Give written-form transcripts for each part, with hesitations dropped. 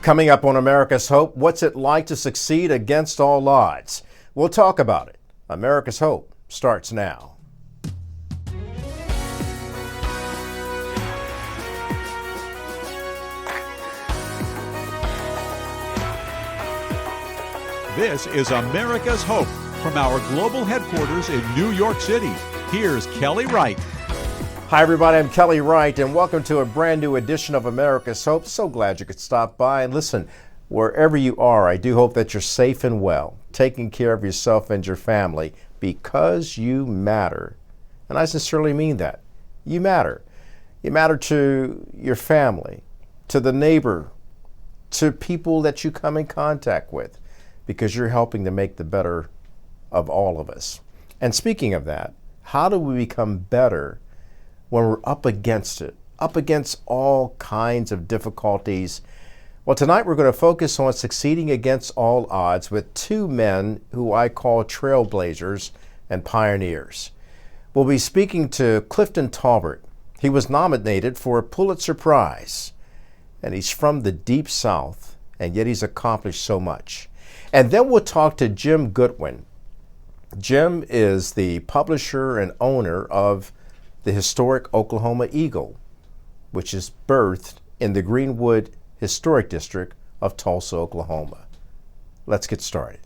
Coming up on America's Hope, what's it like to succeed against all odds? We'll talk about it. America's Hope starts now. This is America's Hope from our global headquarters in New York City. Here's Kelly Wright. Hi everybody, I'm Kelly Wright and welcome to a brand new edition of America's Hope. So glad you could stop by and listen. Wherever you are, I do hope that you're safe and well, taking care of yourself and your family because you matter. And I sincerely mean that. You matter. You matter to your family, to the neighbor, to people that you come in contact with, because you're helping to make the better of all of us. And speaking of that, how do we become better when we're up against it, up against all kinds of difficulties? Well, tonight we're going to focus on succeeding against all odds with two men who I call trailblazers and pioneers. We'll be speaking to Clifton Taulbert. He was nominated for a Pulitzer Prize, and he's from the Deep South, and yet he's accomplished so much. And then we'll talk to Jim Goodwin. Jim is the publisher and owner of the historic Oklahoma Eagle, which is birthed in the Greenwood Historic District of Tulsa, Oklahoma. Let's get started.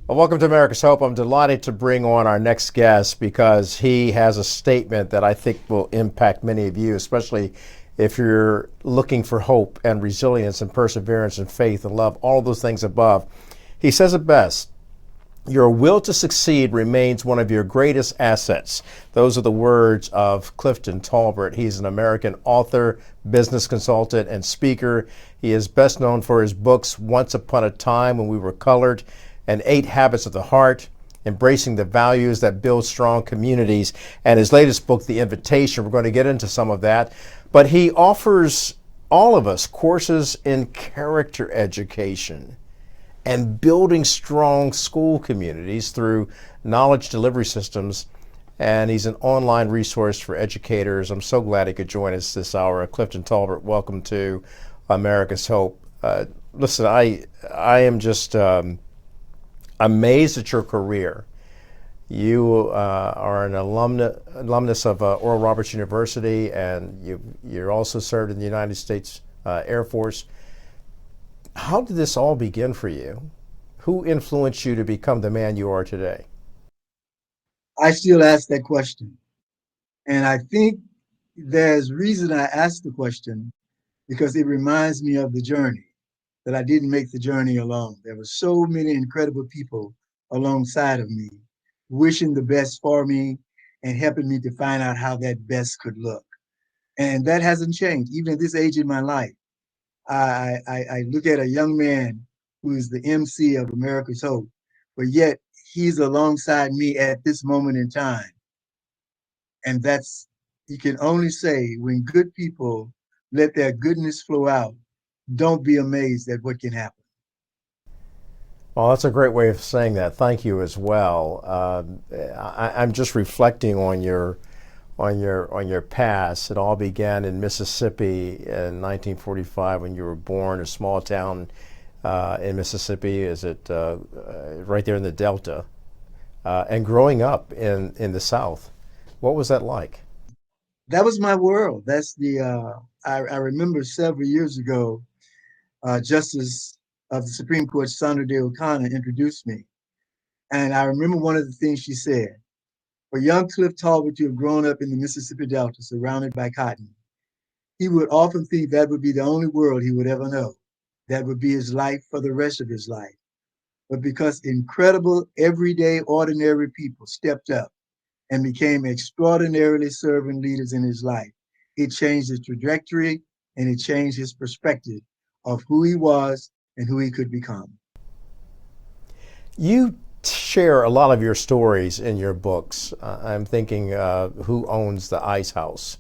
Well, welcome to America's Hope. I'm delighted to bring on our next guest because he has a statement that I think will impact many of you, especially if you're looking for hope and resilience and perseverance and faith and love, all of those things above. He says it best: your will to succeed remains one of your greatest assets. Those are the words of Clifton Taulbert. He's an American author, business consultant, and speaker. He is best known for his books, Once Upon a Time When We Were Colored, and 8 Habits of the Heart, Embracing the Values That Build Strong Communities, and his latest book, The Invitation. We're going to get into some of that. But he offers all of us courses in character education and building strong school communities through knowledge delivery systems. And he's an online resource for educators. I'm so glad he could join us this hour. Clifton Taulbert, welcome to America's Hope. Listen, I am just amazed at your career. You are an alumnus of Oral Roberts University, and you're also served in the United States Air Force. How did this all begin for you? Who influenced you to become the man you are today? I still ask that question. And I think there's reason I ask the question because it reminds me of the journey, that I didn't make the journey alone. There were so many incredible people alongside of me, wishing the best for me and helping me to find out how that best could look. And that hasn't changed, even at this age in my life. I look at a young man who is the MC of America's Hope, but yet he's alongside me at this moment in time. And that's, you can only say, when good people let their goodness flow out, don't be amazed at what can happen. Well, that's a great way of saying that. Thank you as well. I'm just reflecting on your past. It all began in Mississippi in 1945 when you were born, a small town in Mississippi. Is it right there in the Delta? And growing up in the South, what was that like? That was my world. That's I remember several years ago, Justice of the Supreme Court, Sandra Day O'Connor, introduced me. And I remember one of the things she said: for young Cliff Taulbert to have grown up in the Mississippi Delta surrounded by cotton, he would often think that would be the only world he would ever know. That would be his life for the rest of his life. But because incredible, everyday, ordinary people stepped up and became extraordinarily servant leaders in his life, it changed his trajectory and it changed his perspective of who he was and who he could become. You share a lot of your stories in your books. I'm thinking Who Owns the Ice House?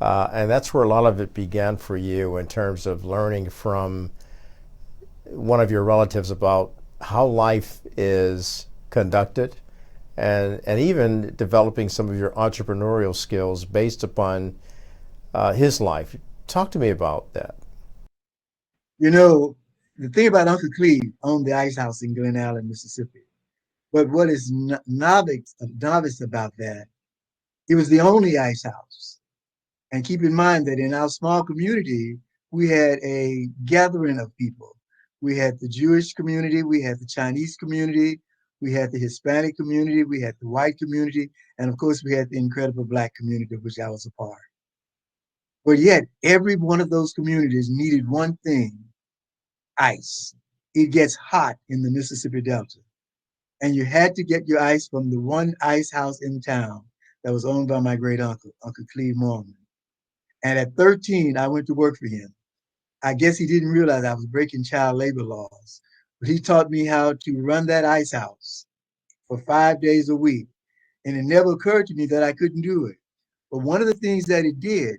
And that's where a lot of it began for you in terms of learning from one of your relatives about how life is conducted and even developing some of your entrepreneurial skills based upon his life. Talk to me about that. You know, the thing about Uncle Cleve owned the ice house in Glen Allen, Mississippi. But what is novice about that, it was the only ice house. And keep in mind that in our small community, we had a gathering of people. We had the Jewish community, we had the Chinese community, we had the Hispanic community, we had the white community, and of course, we had the incredible Black community, of which I was a part. But yet, every one of those communities needed one thing: ice. It gets hot in the Mississippi Delta, and you had to get your ice from the one ice house in town that was owned by my great uncle, Uncle Cleve Mormon. And at 13, I went to work for him. I guess he didn't realize I was breaking child labor laws, but he taught me how to run that ice house for 5 days a week. And it never occurred to me that I couldn't do it. But one of the things that it did,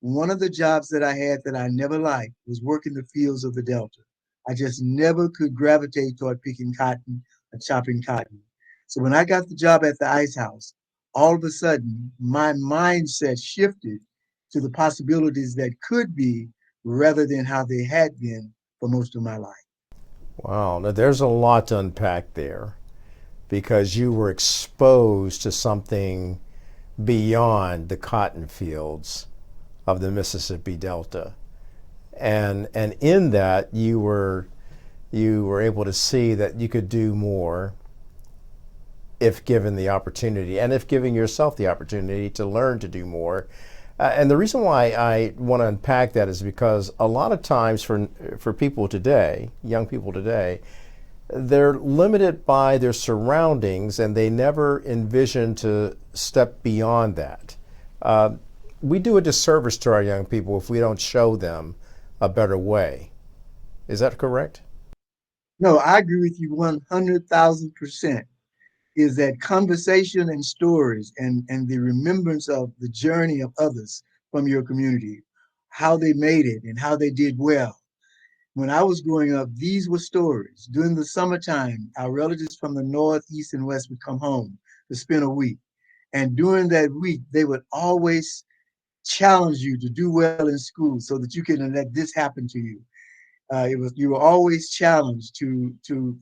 one of the jobs that I had that I never liked was working the fields of the Delta. I just never could gravitate toward picking cotton and chopping cotton. So when I got the job at the ice house, all of a sudden my mindset shifted to the possibilities that could be rather than how they had been for most of my life. Wow, now there's a lot to unpack there because you were exposed to something beyond the cotton fields of the Mississippi Delta. And in that you were able to see that you could do more if given the opportunity and if giving yourself the opportunity to learn to do more. And the reason why I want to unpack that is because a lot of times for people today, young people today, they're limited by their surroundings and they never envision to step beyond that. We do a disservice to our young people if we don't show them a better way. Is that correct? No, I agree with you 100,000%. Is that conversation and stories and the remembrance of the journey of others from your community, how they made it and how they did well. When I was growing up, these were stories. During the summertime, our relatives from the north, east, and west would come home to spend a week. And during that week, they would always challenge you to do well in school so that you can let this happen to you. You were always challenged to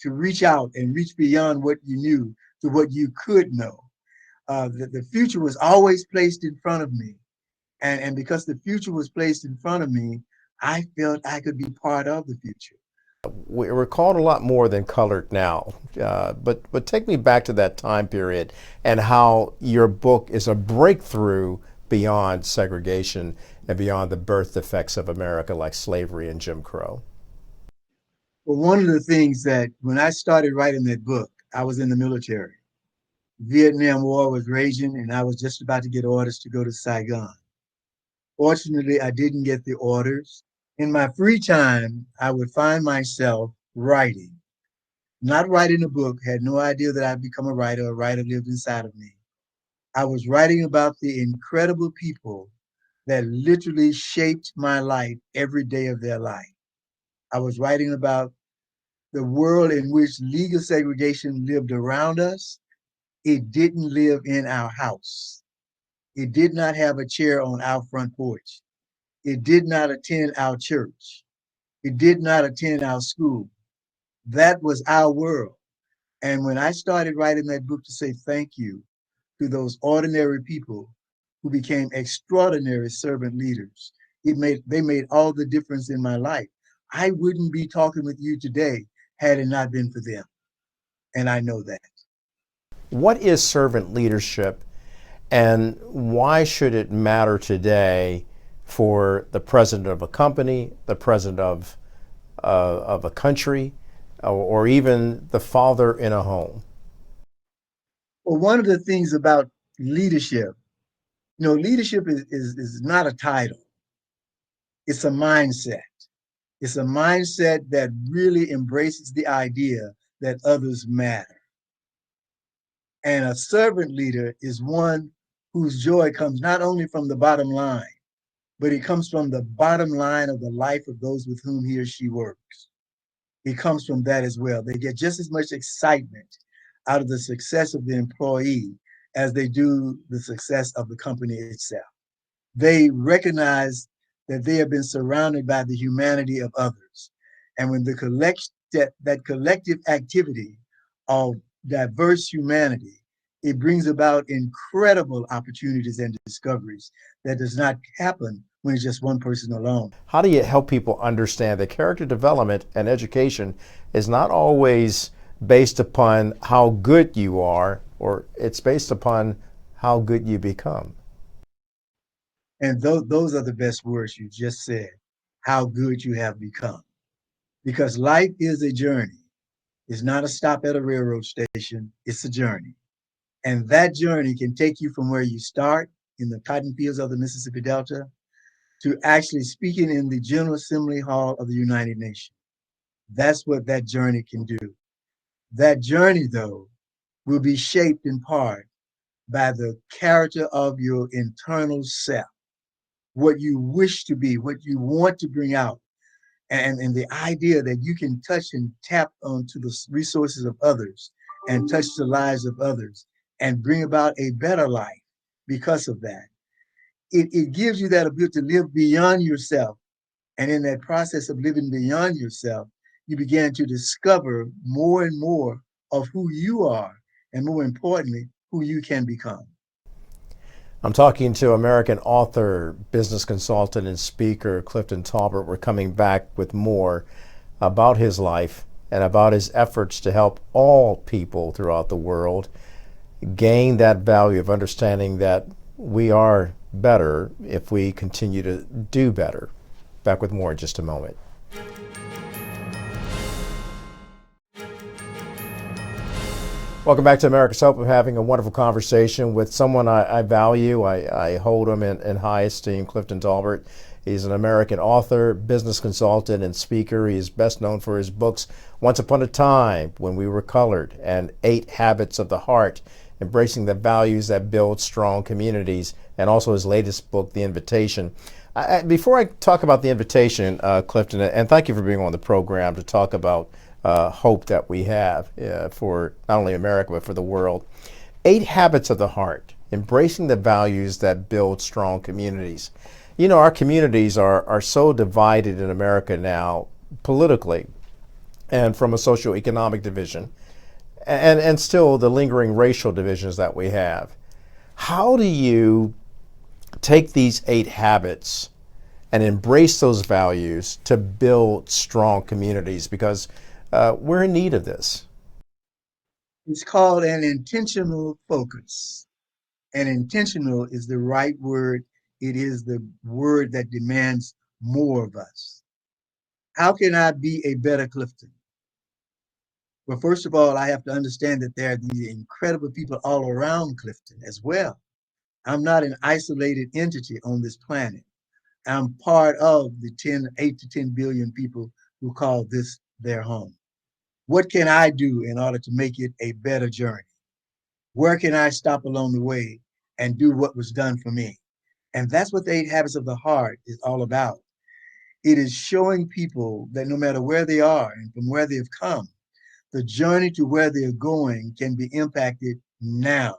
reach out and reach beyond what you knew to what you could know. The future was always placed in front of me. And because the future was placed in front of me, I felt I could be part of the future. We're called a lot more than colored now, but take me back to that time period and how your book is a breakthrough beyond segregation and beyond the birth defects of America like slavery and Jim Crow. Well, one of the things that when I started writing that book, I was in the military. Vietnam War was raging, and I was just about to get orders to go to Saigon. Fortunately, I didn't get the orders. In my free time, I would find myself writing, not writing a book, had no idea that I'd become a writer. A writer lived inside of me. I was writing about the incredible people that literally shaped my life every day of their life. I was writing about the world in which legal segregation lived around us. It didn't live in our house. It did not have a chair on our front porch. It did not attend our church. It did not attend our school. That was our world. And when I started writing that book to say thank you to those ordinary people who became extraordinary servant leaders, they made all the difference in my life. I wouldn't be talking with you today had it not been for them. And I know that. What is servant leadership and why should it matter today for the president of a company, the president of a country, or even the father in a home? Well, one of the things about leadership, leadership is not a title, it's a mindset. It's a mindset that really embraces the idea that others matter. And a servant leader is one whose joy comes not only from the bottom line, but it comes from the bottom line of the life of those with whom he or she works. It comes from that as well. They get just as much excitement out of the success of the employee as they do the success of the company itself. They recognize that they have been surrounded by the humanity of others. And when that collective activity of diverse humanity, it brings about incredible opportunities and discoveries that does not happen when it's just one person alone. How do you help people understand that character development and education is not always based upon how good you are, or it's based upon how good you become? And those are the best words you just said, how good you have become. Because life is a journey. It's not a stop at a railroad station, it's a journey. And that journey can take you from where you start in the cotton fields of the Mississippi Delta to actually speaking in the General Assembly Hall of the United Nations. That's what that journey can do. That journey, though, will be shaped in part by the character of your internal self, what you wish to be, what you want to bring out, and the idea that you can touch and tap onto the resources of others and touch the lives of others and bring about a better life because of that. It gives you that ability to live beyond yourself. And in that process of living beyond yourself, you begin to discover more and more of who you are, and more importantly, who you can become. I'm talking to American author, business consultant, and speaker Clifton Taulbert. We're coming back with more about his life and about his efforts to help all people throughout the world gain that value of understanding that we are better if we continue to do better. Back with more in just a moment. Welcome back to America's Hope. I'm having a wonderful conversation with someone I value. I hold him in high esteem, Clifton Taulbert. He's an American author, business consultant, and speaker. He is best known for his books, Once Upon a Time, When We Were Colored, and 8 Habits of the Heart, Embracing the Values That Build Strong Communities, and also his latest book, The Invitation. Before I talk about The Invitation, Clifton, and thank you for being on the program to talk about hope that we have for not only America, but for the world. 8 Habits of the Heart, Embracing the Values That Build Strong Communities. You know, our communities are so divided in America now, politically, and from a socioeconomic division, and still the lingering racial divisions that we have. How do you take these 8 habits and embrace those values to build strong communities? Because we're in need of this. It's called an intentional focus. And intentional is the right word. It is the word that demands more of us. How can I be a better Clifton? Well, first of all, I have to understand that there are these incredible people all around Clifton as well. I'm not an isolated entity on this planet. I'm part of the 8 to 10 billion people who call this their home. What can I do in order to make it a better journey? Where can I stop along the way and do what was done for me? And that's what the 8 Habits of the Heart is all about. It is showing people that no matter where they are and from where they've come, the journey to where they're going can be impacted now,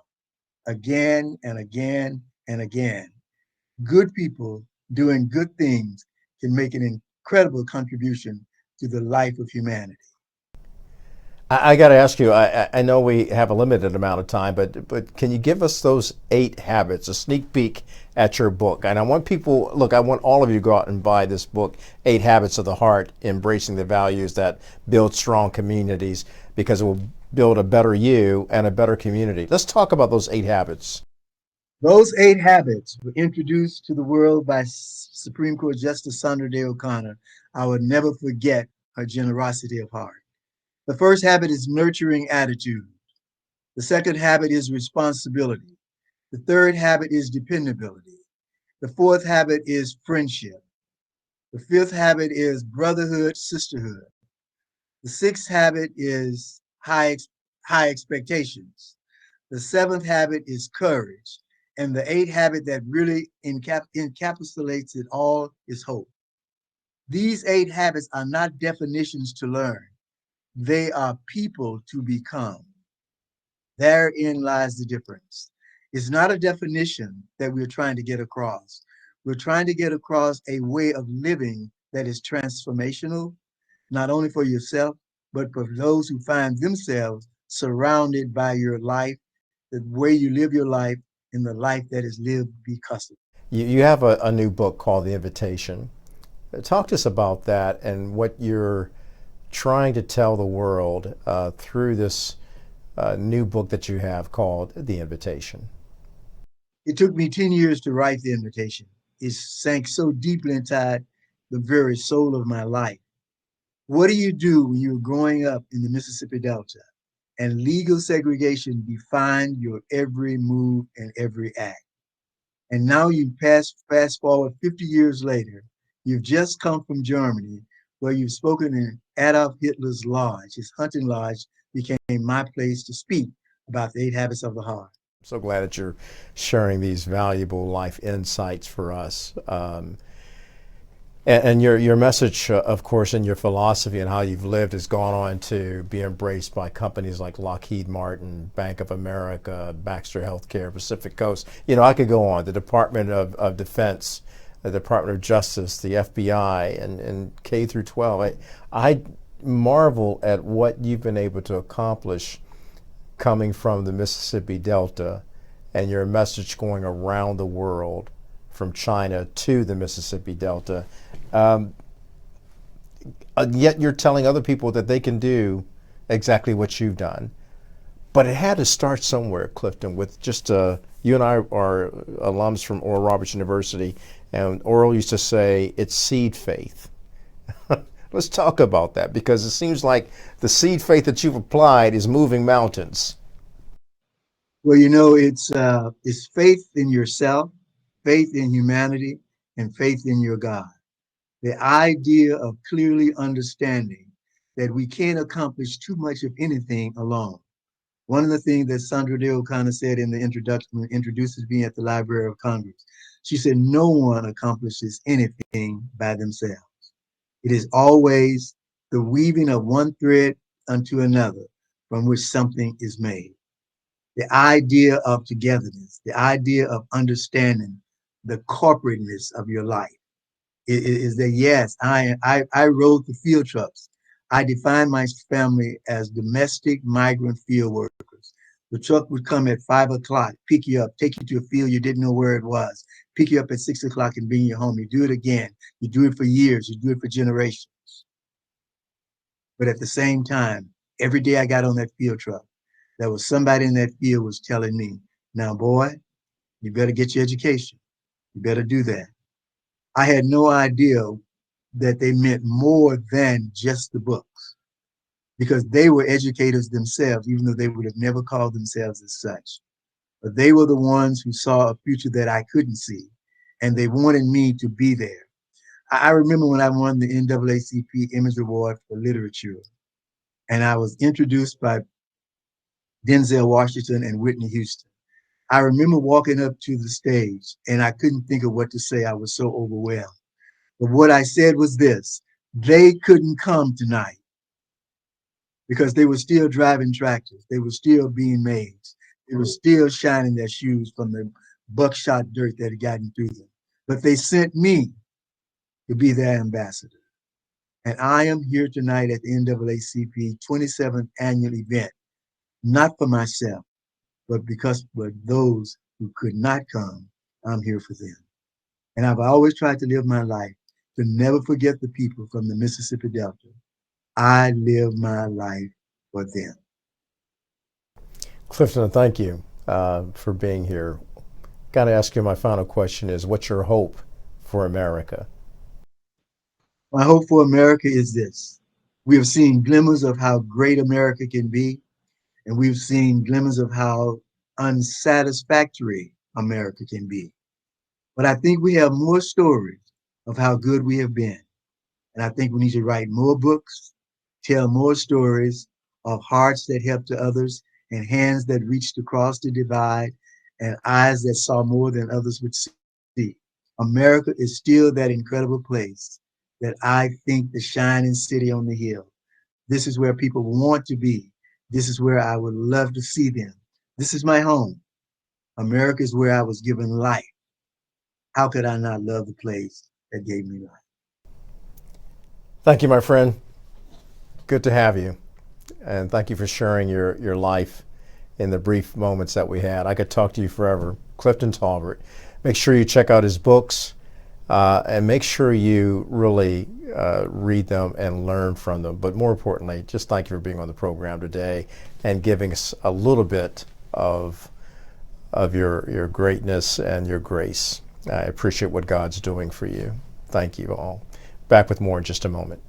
again and again and again. Good people doing good things can make an incredible contribution to the life of humanity. I got to ask you, I know we have a limited amount of time, but can you give us those 8 habits, a sneak peek at your book? And I want people, look, I want all of you to go out and buy this book, 8 Habits of the Heart, Embracing the Values That Build Strong Communities, because it will build a better you and a better community. Let's talk about those 8 habits. Those 8 habits were introduced to the world by Supreme Court Justice Sandra Day O'Connor. I would never forget her generosity of heart. The first habit is nurturing attitude. The second habit is responsibility. The third habit is dependability. The fourth habit is friendship. The fifth habit is brotherhood, sisterhood. The sixth habit is high expectations. The seventh habit is courage. And the 8th habit that really encapsulates it all is hope. These 8 habits are not definitions to learn. They are people to become. Therein lies the difference. It's not a definition that we're trying to get across. We're trying to get across a way of living that is transformational, not only for yourself, but for those who find themselves surrounded by your life, the way you live your life, and the life that is lived because of it. You have a new book called The Invitation. Talk to us about that and what you're trying to tell the world through this new book that you have called The Invitation. It took me 10 years to write The Invitation. It sank so deeply inside the very soul of my life. What do you do when you're growing up in the Mississippi Delta and legal segregation defined your every move and every act? And now you fast forward 50 years later, you've just come from Germany, where you've spoken in Adolf Hitler's lodge. His hunting lodge became my place to speak about the 8 habits of the heart. So glad that you're sharing these valuable life insights for us. And your message, of course, and your philosophy and how you've lived has gone on to be embraced by companies like Lockheed Martin, Bank of America, Baxter Healthcare, Pacific Coast. You know, I could go on. The Department of Defense, the Department of Justice, the FBI, and K through 12. I marvel at what you've been able to accomplish coming from the Mississippi Delta and your message going around the world from China to the Mississippi Delta. Yet you're telling other people that they can do exactly what you've done. But it had to start somewhere, Clifton, with just you and I are alums from Oral Roberts University, and Oral used to say it's seed faith. Let's talk about that, because it seems like the seed faith that you've applied is moving mountains. Well, you know, it's faith in yourself, faith in humanity, and faith in your God. The idea of clearly understanding that we can't accomplish too much of anything alone. One of the things that Sandra Day O'Connor said in the introduction, when it introduces me at the Library of Congress, she said, no one accomplishes anything by themselves. It is always the weaving of one thread unto another from which something is made. The idea of togetherness, the idea of understanding the corporateness of your life is that, yes, I rode the field trucks. I defined my family as domestic migrant field workers. The truck would come at 5 o'clock, pick you up, take you to a field you didn't know where it was, pick you up at 6 o'clock and bring you home. You do it again. You do it for years. You do it for generations. But at the same time, every day I got on that field truck, there was somebody in that field was telling me, now, boy, you better get your education. You better do that. I had no idea that they meant more than just the books, because they were educators themselves, even though they would have never called themselves as such. But they were the ones who saw a future that I couldn't see, and they wanted me to be there. I remember when I won the NAACP Image Award for Literature, and I was introduced by Denzel Washington and Whitney Houston. I remember walking up to the stage, and I couldn't think of what to say. I was so overwhelmed. But what I said was this: they couldn't come tonight because they were still driving tractors. They were still being maids. They were still shining their shoes from the buckshot dirt that had gotten through them. But they sent me to be their ambassador. And I am here tonight at the NAACP 27th annual event, not for myself, but because for those who could not come, I'm here for them. And I've always tried to live my life to never forget the people from the Mississippi Delta. I live my life for them. Clifton, thank you for being here. Got to ask you, my final question is, what's your hope for America? My hope for America is this: we have seen glimmers of how great America can be, and we've seen glimmers of how unsatisfactory America can be. But I think we have more stories of how good we have been. And I think we need to write more books, tell more stories of hearts that helped to others, and hands that reached across the divide, and eyes that saw more than others would see. America is still that incredible place that I think the shining city on the hill. This is where people want to be. This is where I would love to see them. This is my home. America is where I was given life. how could I not love the place that gave me life? Thank you, my friend. Good to have you. And thank you for sharing your life in the brief moments that we had. I could talk to you forever. Clifton Taulbert. Make sure you check out his books and make sure you really read them and learn from them. But more importantly, just thank you for being on the program today and giving us a little bit of your greatness and your grace. I appreciate what God's doing for you. Thank you all. Back with more in just a moment.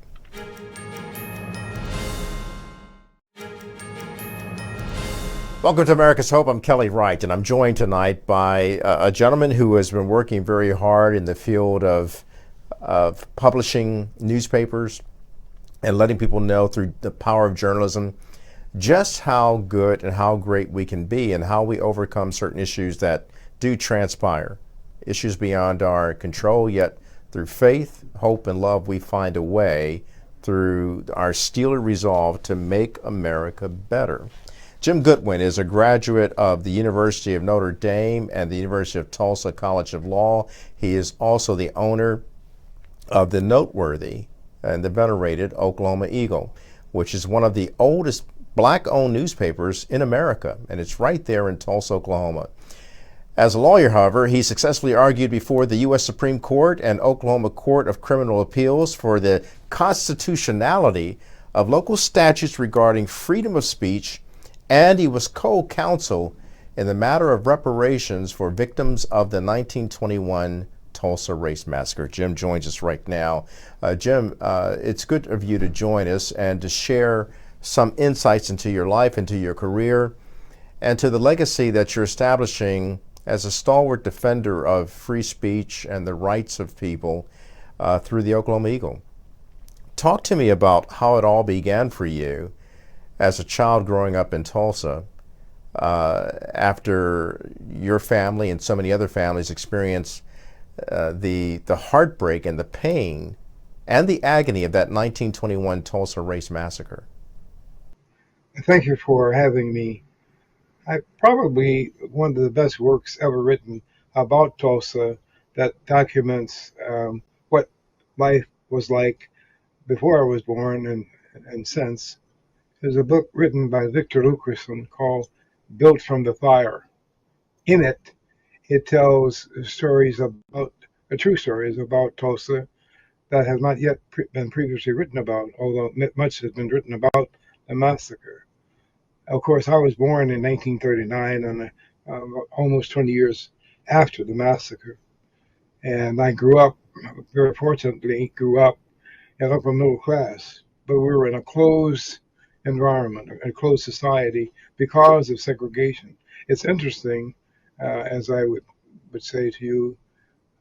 Welcome to America's Hope. I'm Kelly Wright, and I'm joined tonight by a gentleman who has been working very hard in the field of publishing newspapers and letting people know through the power of journalism just how good and how great we can be and how we overcome certain issues that do transpire, issues beyond our control, yet through faith, hope, and love, we find a way through our steely resolve to make America better. Jim Goodwin is a graduate of the University of Notre Dame and the University of Tulsa College of Law. He is also the owner of the noteworthy and the venerated Oklahoma Eagle, which is one of the oldest Black-owned newspapers in America, and it's right there in Tulsa, Oklahoma. As a lawyer, however, he successfully argued before the U.S. Supreme Court and Oklahoma Court of Criminal Appeals for the constitutionality of local statutes regarding freedom of speech, and he was co-counsel in the matter of reparations for victims of the 1921 Tulsa Race Massacre. Jim joins us right now. Jim, it's good of you to join us and to share some insights into your life, into your career, and to the legacy that you're establishing as a stalwart defender of free speech and the rights of people through the Oklahoma Eagle. Talk to me about how it all began for you as a child growing up in Tulsa after your family and so many other families experienced the heartbreak and the pain and the agony of that 1921 Tulsa Race Massacre. Thank you for having me. I probably one of the best works ever written about Tulsa that documents what life was like before I was born and since. There's a book written by Victor Luckerson called Built from the Fire. In it, it tells stories about, true stories about Tulsa that have not yet been previously written about, although much has been written about the massacre. Of course, I was born in 1939, and almost 20 years after the massacre. And I grew up, very fortunately, in upper middle class. But we were in a closed environment, a closed society because of segregation. It's interesting, as I would say to you,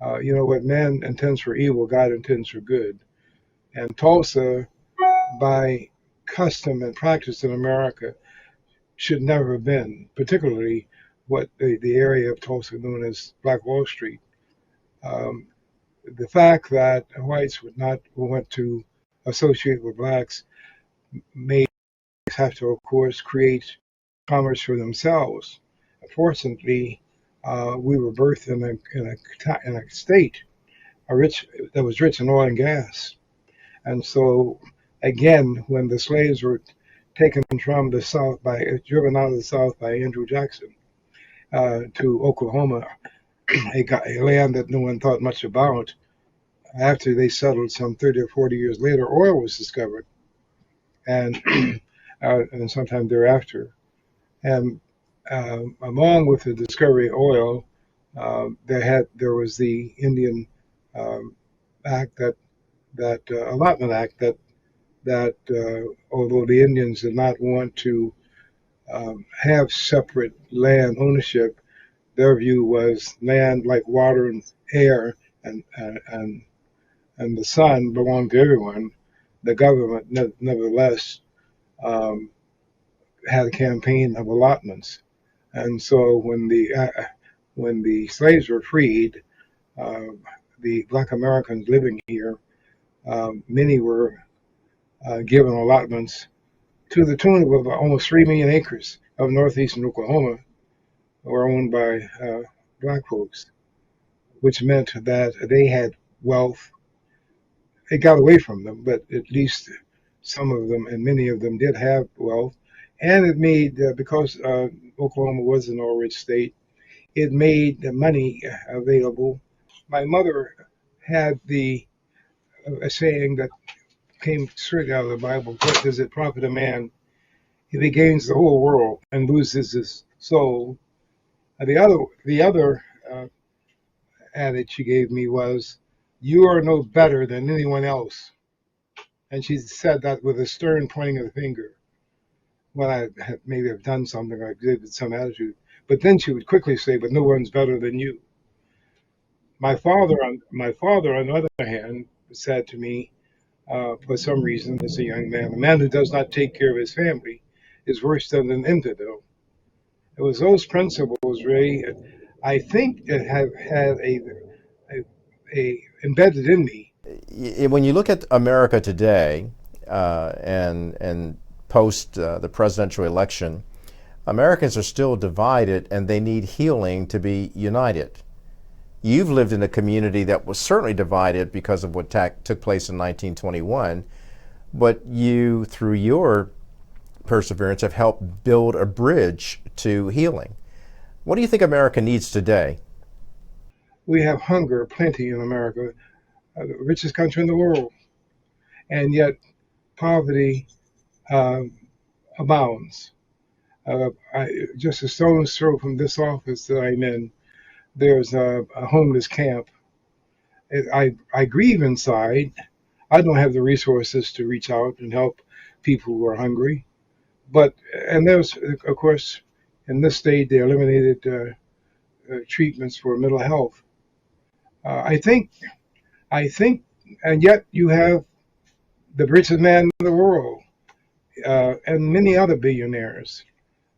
what man intends for evil, God intends for good. And Tulsa, by custom and practice in America, should never have been, particularly what the area of Tulsa known as Black Wall Street. The fact that whites would not want to associate with blacks made have to, of course, create commerce for themselves. Fortunately, we were birthed in a state that was rich in oil and gas, and so again, when the slaves were taken from the South driven out of the South by Andrew Jackson to Oklahoma, a land that no one thought much about. After they settled some 30 or 40 years later, oil was discovered, and and sometime thereafter. And along with the discovery of oil, there was the Indian Act that Allotment Act that although the Indians did not want to have separate land ownership, their view was land like water and air and the sun belonged to everyone. The government, nevertheless, had a campaign of allotments, and so when the slaves were freed, the Black Americans living here, many were given allotments to the tune of almost 3 million acres of northeastern Oklahoma were owned by Black folks, which meant that they had wealth. It got away from them, but at least some of them and many of them did have wealth. And it made, because Oklahoma was an oil rich state, it made the money available. My mother had the a saying that came straight out of the Bible: "What does it profit a man if he gains the whole world and loses his soul?" The other uh, adage she gave me was, "You are no better than anyone else." And she said that with a stern pointing of the finger when I had maybe have done something or exhibited some attitude. But then she would quickly say, "But no one's better than you." My father, on the other hand, said to me, for some reason, as a young man, "A man who does not take care of his family is worse than an infidel." It was those principles, Ray, I think, that have had a embedded in me. When you look at America today, and post the presidential election, Americans are still divided, and they need healing to be united. You've lived in a community that was certainly divided because of what took place in 1921, but you, through your perseverance, have helped build a bridge to healing. What do you think America needs today? We have hunger plenty in America, the richest country in the world, and yet poverty um, abounds. Just a stone's throw from this office that I'm in, there's a homeless camp. I grieve inside. I don't have the resources to reach out and help people who are hungry. But and there's, of course, in this state they eliminated treatments for mental health. I think, and yet you have the richest man in the world, and many other billionaires,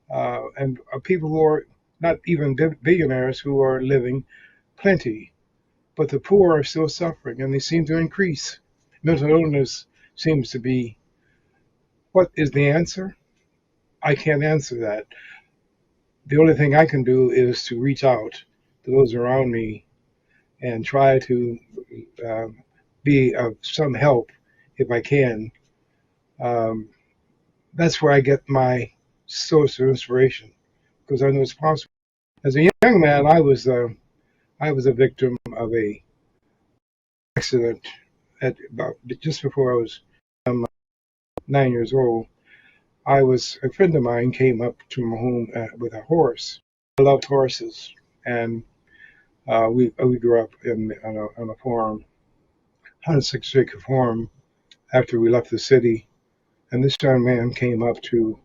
and people who are not even billionaires who are living plenty. But the poor are still suffering, and they seem to increase. Mental illness seems to be. What is the answer? I can't answer that. The only thing I can do is to reach out to those around me and try to be of some help if I can. Um, that's where I get my source of inspiration, because I know it's possible. As a young man, I was a victim of a accident at about just before I was 9 years old. A friend of mine came up to my home with a horse. I loved horses, and we grew up on a farm, 106-acre farm. After we left the city, and this young man came up to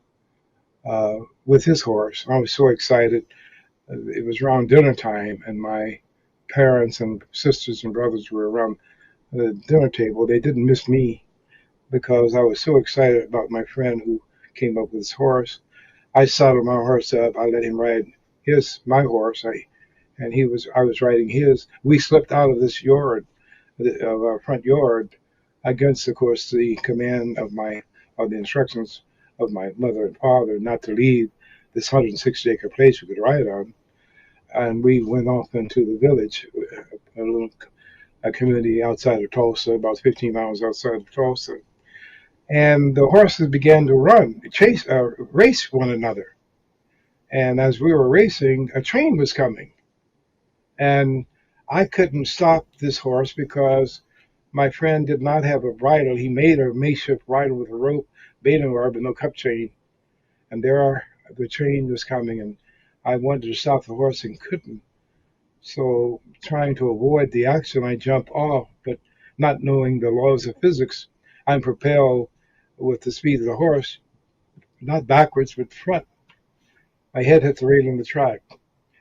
with his horse. I was so excited. It was around dinner time, and my parents and sisters and brothers were around the dinner table. They didn't miss me because I was so excited about my friend who came up with his horse. I saddled my horse up. I let him ride my horse. I was riding his. We slipped out of this yard, of our front yard, against, of course, the command of the instructions of my mother and father not to leave this 160-acre place we could ride on. And we went off into the village, a little a community outside of Tulsa, about 15 miles outside of Tulsa. And the horses began to race one another. And as we were racing, a train was coming. And I couldn't stop this horse because my friend did not have a bridle. He made a makeshift bridle with a rope, baiting wire, but no cup chain. And the train was coming, and I wanted to stop the horse and couldn't. So, trying to avoid the accident, I jumped off, but not knowing the laws of physics, I'm propelled with the speed of the horse, not backwards, but front. My head hit the railing of the track,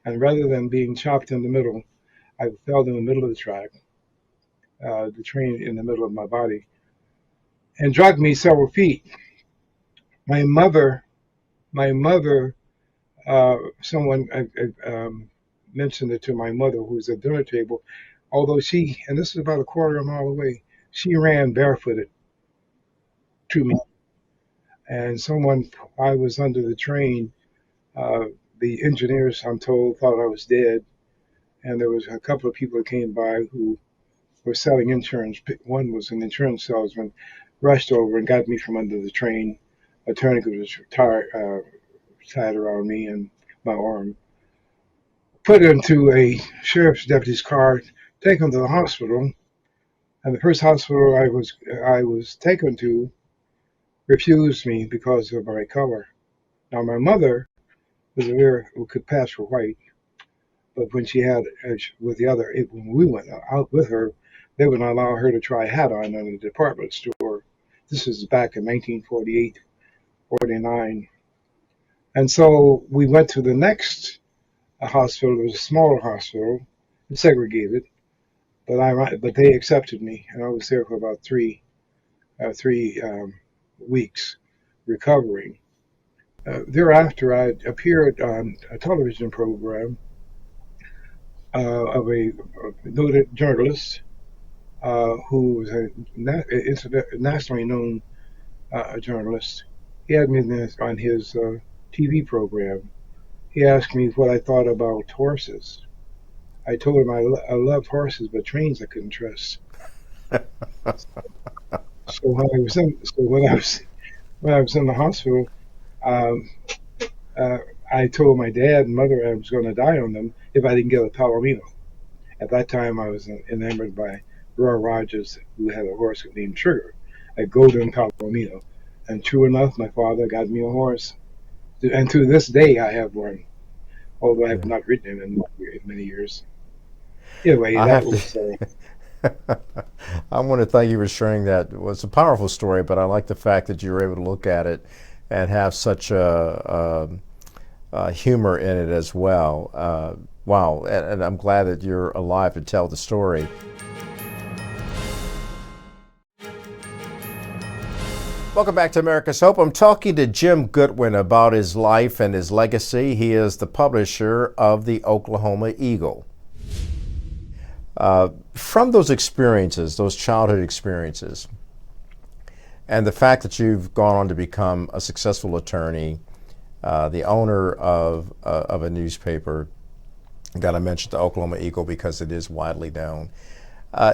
and rather than being chopped in the middle, I fell in the middle of the track, the train in the middle of my body, and dragged me several feet. My mother, my mother, someone mentioned it to my mother, who was at the dinner table. Although and this is about a quarter of a mile away, she ran barefooted to me. And I was under the train. Uh, the engineers, I'm told, thought I was dead, and there was a couple of people that came by who were selling insurance. One was an insurance salesman, rushed over and got me from under the train. A tourniquet was tied around me and my arm. Put into a sheriff's deputy's car, taken to the hospital. And the first hospital I was taken to refused me because of my color. Now my mother was a very who could pass for white, but when she had with the other when we went out with her, they would not allow her to try a hat on in a department store. This was back in 1948, 49, and so we went to the next hospital. It was a smaller hospital, segregated, but they accepted me, and I was there for about three weeks recovering. Thereafter, I appeared on a television program of a noted journalist who was a nationally known journalist. He had me on his TV program. He asked me what I thought about horses. I told him I loved horses, but trains I couldn't trust. So when I was in the hospital, um, uh, I told my dad and mother I was going to die on them if I didn't get a Palomino. At that time, I was enamored by Roy Rogers, who had a horse named Sugar, a golden Palomino. And true enough, my father got me a horse. And to this day, I have one, although I have Yeah. not ridden him in many years. Anyway, I that have was I want to thank you for sharing that. It was a powerful story, but I like the fact that you were able to look at it and have such a humor in it as well. Wow, and I'm glad that you're alive to tell the story. Welcome back to America's Hope. I'm talking to Jim Goodwin about his life and his legacy. He is the publisher of the Oklahoma Eagle. From those experiences, those childhood experiences, and the fact that you've gone on to become a successful attorney, the owner of a newspaper, got to mention the Oklahoma Eagle because it is widely known.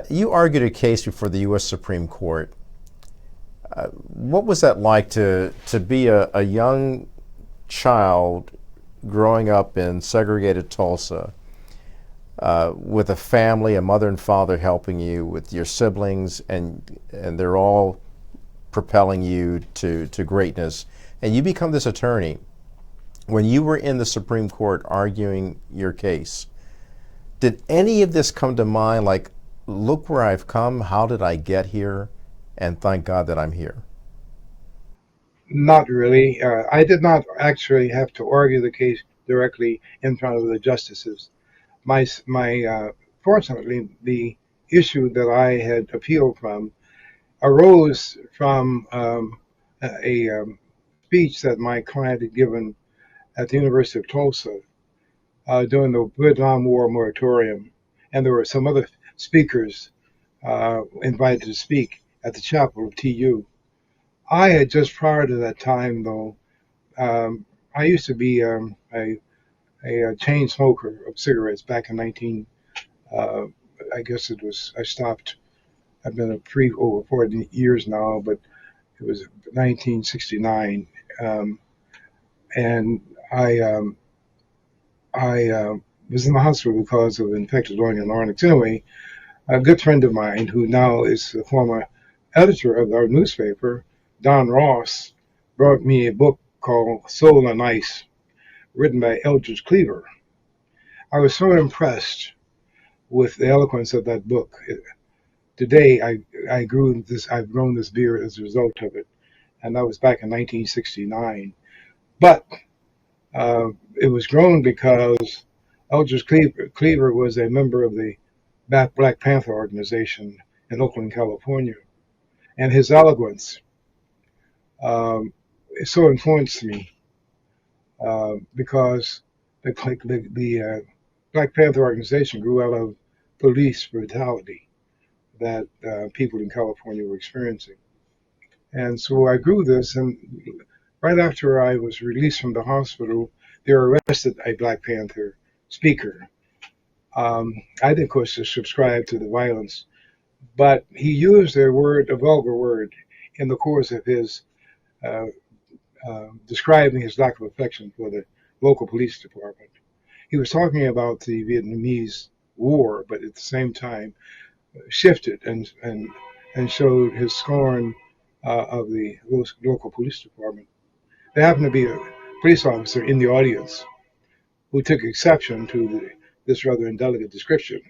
You argued a case before the U.S. Supreme Court. What was that like to be a young child growing up in segregated Tulsa with a family, a mother and father helping you, with your siblings, and they're all propelling you to greatness, and you become this attorney? When you were in the Supreme Court arguing your case, did any of this come to mind, like, look where I've come, how did I get here, and thank God that I'm here? not really. I did not actually have to argue the case directly in front of the justices. My fortunately, the issue that I had appealed from arose from a speech that my client had given at the University of Tulsa during the Vietnam War moratorium, and there were some other speakers invited to speak at the chapel of TU. I had just prior to that time, though, I used to be a chain smoker of cigarettes back in 19. Uh, I guess it was I stopped. I've been a pre over 40 years now, but it was 1969, and I was in the hospital because of infected lung and larynx. Anyway, a good friend of mine who now is the former editor of our newspaper, Don Ross, brought me a book called Soul on Ice, written by Eldridge Cleaver. I was so impressed with the eloquence of that book. Today, I've grown this beard as a result of it, and that was back in 1969. But it was grown because Eldridge Cleaver was a member of the Black Panther organization in Oakland, California, and his eloquence so influenced me because the Black Panther organization grew out of police brutality that people in California were experiencing. And so I grew this, and right after I was released from the hospital, they arrested a Black Panther speaker. I didn't, of course, subscribe to the violence, but he used a vulgar word, in the course of his uh, describing his lack of affection for the local police department. He was talking about the Vietnamese War, but at the same time shifted and showed his scorn of the local police department. There happened to be a police officer in the audience who took exception to this rather indelicate description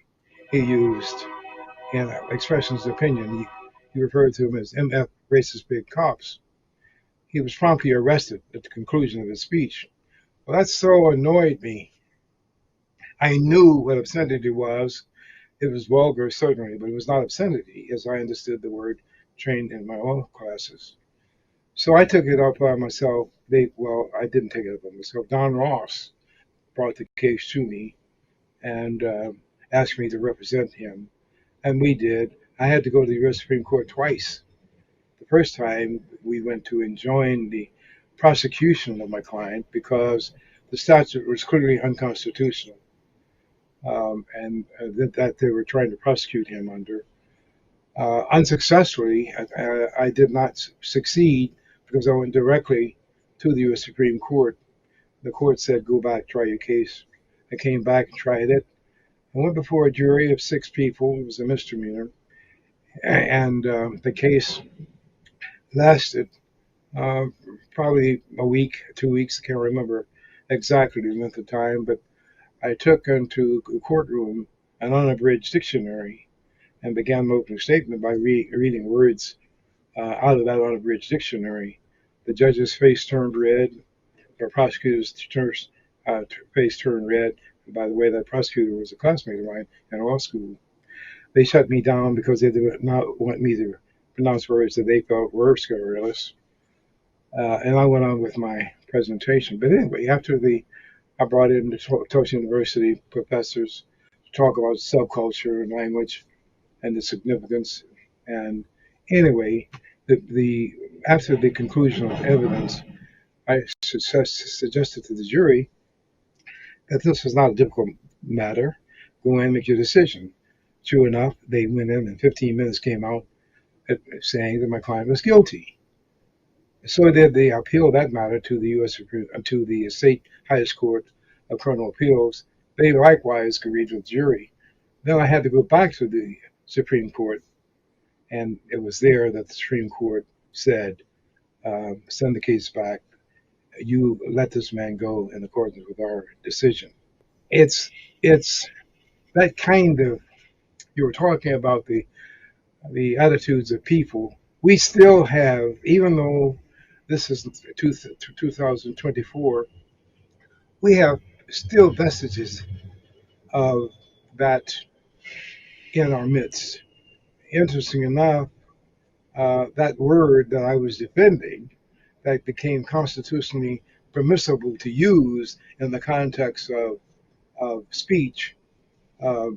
he used in expressing his opinion. He referred to them as MF racist big cops. He was promptly arrested at the conclusion of his speech. Well, that so annoyed me. I knew what obscenity was. It was vulgar, certainly, but it was not obscenity, as I understood the word trained in my own classes. So I took it up by myself. I didn't take it up by myself. Don Ross brought the case to me and asked me to represent him, and we did. I had to go to the U.S. Supreme Court twice. The first time we went to enjoin the prosecution of my client because the statute was clearly unconstitutional, and that they were trying to prosecute him under. Unsuccessfully, I did not succeed because I went directly to the U.S. Supreme Court. The court said, go back, try your case. I came back and tried it. I went before a jury of 6 people. It was a misdemeanor. And the case lasted uh, probably a week, 2 weeks. I can't remember exactly the length of time, but I took into the courtroom an unabridged dictionary and began my opening statement by reading words out of that unabridged dictionary. The judge's face turned red. The prosecutor's face turned red. And by the way, that prosecutor was a classmate of mine in law school. They shut me down because they did not want me to pronounce words that they felt were scurrilous. And I went on with my presentation. But anyway, I brought in the Tulsa University professors to talk about subculture and language and the significance. And anyway, after the conclusion of evidence, I suggested to the jury that this was not a difficult matter. Go in and make your decision. True enough, they went in and 15 minutes came out saying that my client was guilty. So they appealed that matter to the to the state highest court of criminal appeals. They likewise agreed with the jury. Then I had to go back to the Supreme Court, and it was there that the Supreme Court said, send the case back. You let this man go in accordance with our decision. It's that kind of, you were talking about the attitudes of people. We still have, even though this is 2024, we have still vestiges of that in our midst. Interesting enough, that word that I was defending, that became constitutionally permissible to use in the context of speech, uh,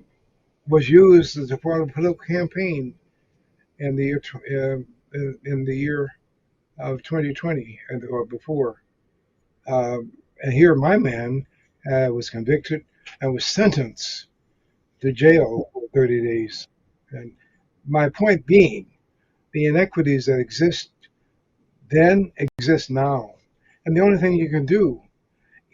was used as a part of a political campaign in the year in the year of 2020 or before. And here, my man was convicted and was sentenced to jail for 30 days. And my point being, the inequities that exist then exist now. And the only thing you can do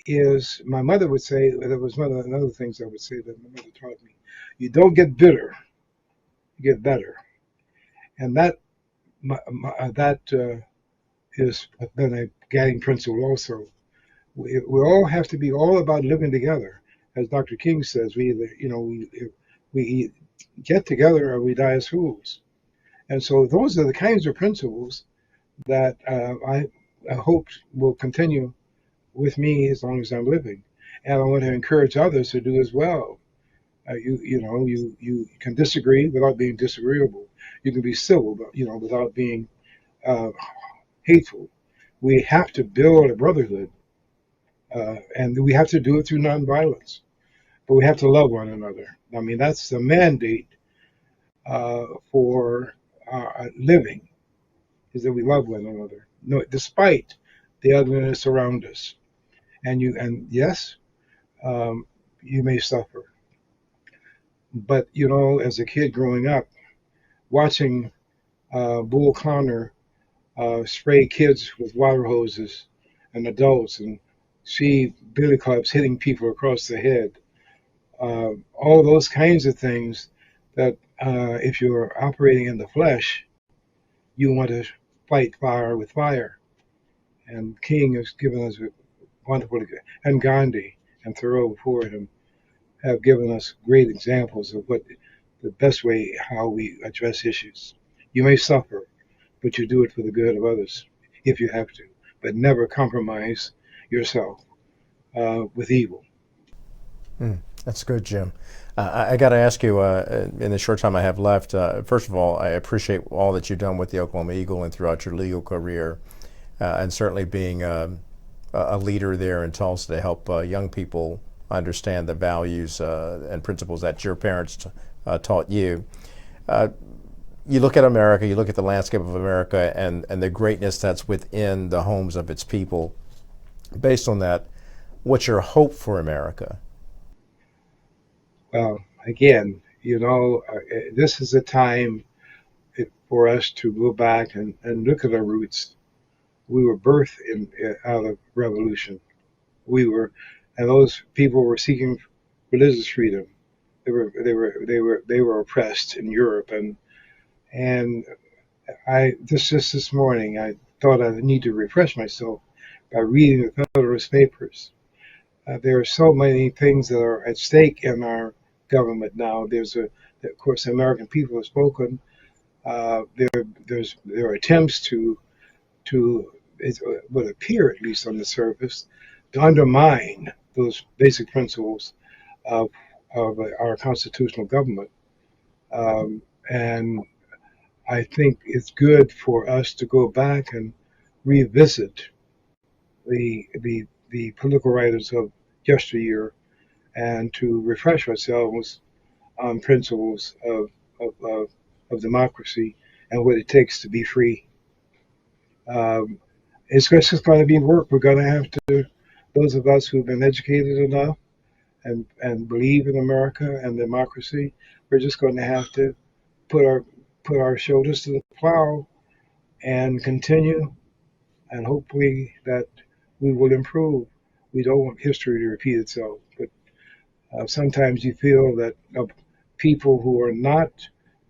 is, my mother would say, there was one of the other things I would say that my mother taught me, you don't get bitter, you get better. And that has been a guiding principle also. We all have to be all about living together. As Dr. King says, we either, we get together or we die as fools. And so those are the kinds of principles that I hope will continue with me as long as I'm living. And I want to encourage others to do as well. You can disagree without being disagreeable. You can be civil, but without being uh, hateful. We have to build a brotherhood, and we have to do it through nonviolence. But we have to love one another. I mean, that's the mandate for living, is that we love one another, no, despite the ugliness around us. And yes, you may suffer. But, as a kid growing up, watching Bull Connor spray kids with water hoses and adults and see billy clubs hitting people across the head, all those kinds of things that if you're operating in the flesh, you want to fight fire with fire. And King has given us a wonderful, and Gandhi and Thoreau before him have given us great examples of what the best way how we address issues. You may suffer, but you do it for the good of others if you have to, but never compromise yourself with evil. That's good, Jim. I got to ask you, in the short time I have left, first of all, I appreciate all that you've done with the Oklahoma Eagle and throughout your legal career, and certainly being a leader there in Tulsa to help young people understand the values and principles that your parents taught you. You look at America, you look at the landscape of America and the greatness that's within the homes of its people. Based on that, what's your hope for America? Well, again, this is a time for us to go back and look at our roots. We were birthed out of revolution. And those people were seeking religious freedom. They were oppressed in Europe, and I just this morning I thought I need to refresh myself by reading the Federalist Papers. There are so many things that are at stake in our government now. Of course, the American people have spoken. There are attempts to it would appear, at least on the surface, to undermine those basic principles of our constitutional government. And I think it's good for us to go back and revisit the political writers of yesteryear and to refresh ourselves on principles of democracy and what it takes to be free. It's just going to be work. We're going to have to, those of us who've been educated enough and believe in America and democracy, we're just going to have to put our shoulders to the plow and continue, and hopefully that we will improve. We don't want history to repeat itself, but sometimes you feel that people who are not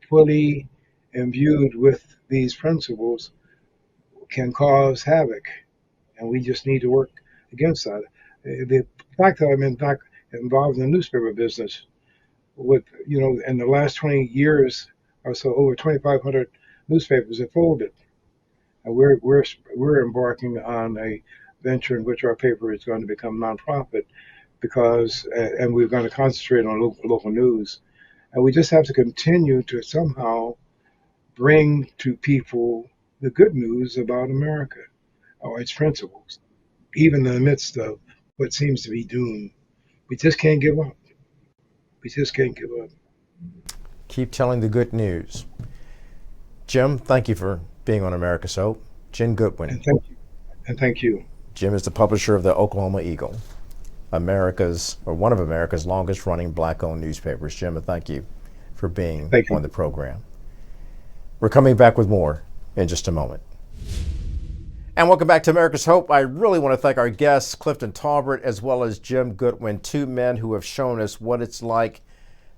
fully imbued with these principles can cause havoc, and we just need to work against that. The fact that I'm involved in the newspaper business, in the last 20 years or so, over 2,500 newspapers have folded. And we're embarking on a venture in which our paper is going to become nonprofit and we're going to concentrate on local news. And we just have to continue to somehow bring to people the good news about America or its principles, even in the midst of what seems to be doom. We just can't give up. We just can't give up. Keep telling the good news. Jim, thank you for being on America's Hope. Jim Goodwin. And thank you. Jim is the publisher of the Oklahoma Eagle, one of America's longest running black-owned newspapers. Jim, thank you for being on the program. We're coming back with more in just a moment. And welcome back to America's Hope. I really want to thank our guests, Clifton Taulbert as well as Jim Goodwin, two men who have shown us what it's like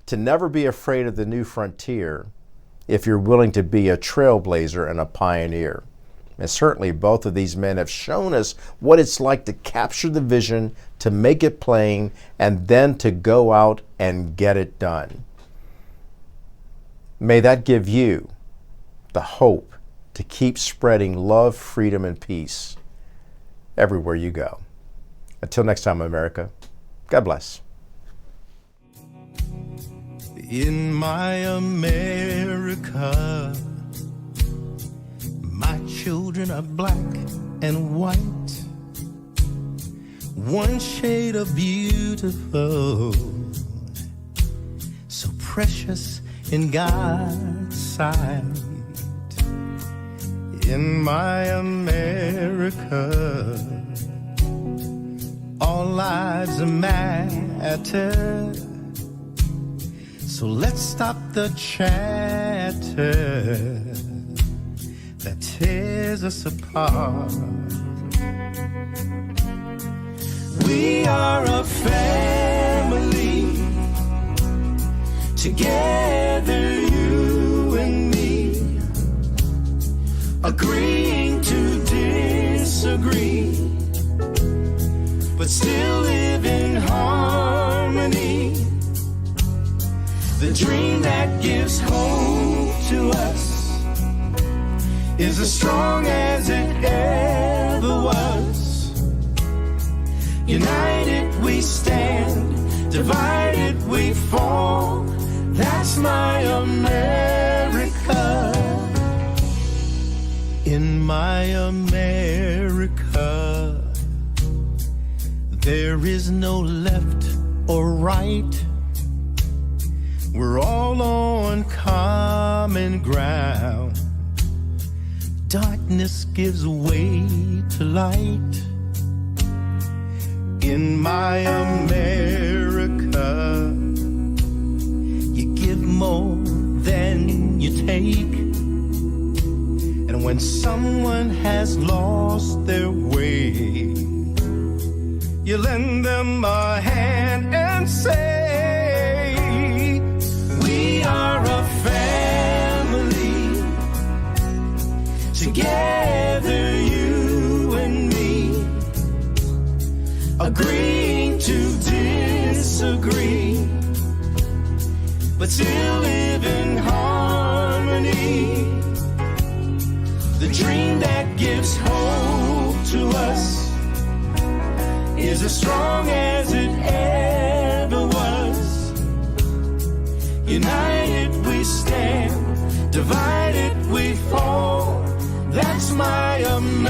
to never be afraid of the new frontier if you're willing to be a trailblazer and a pioneer. And certainly both of these men have shown us what it's like to capture the vision, to make it plain, and then to go out and get it done. May that give you the hope to keep spreading love, freedom, and peace everywhere you go. Until next time, America, God bless. In my America, my children are black and white, one shade of beautiful, so precious in God's sight. In my America, all lives matter, So let's stop the chatter that tears us apart. We are a family, together you and me, agreeing to disagree, but still live in harmony. The dream that gives hope to us is as strong as it ever was. United we stand, divided we fall. That's my America. In my America, there is no left or right. We're all on common ground. Darkness gives way to light. In my America, you give more than you take. And when someone has lost their way, you lend them a hand and say, we are a family, together you and me, agreeing to disagree, but still live in harmony. The dream that gives hope to us is as strong as it ever was. United we stand, divided we fall. That's my America.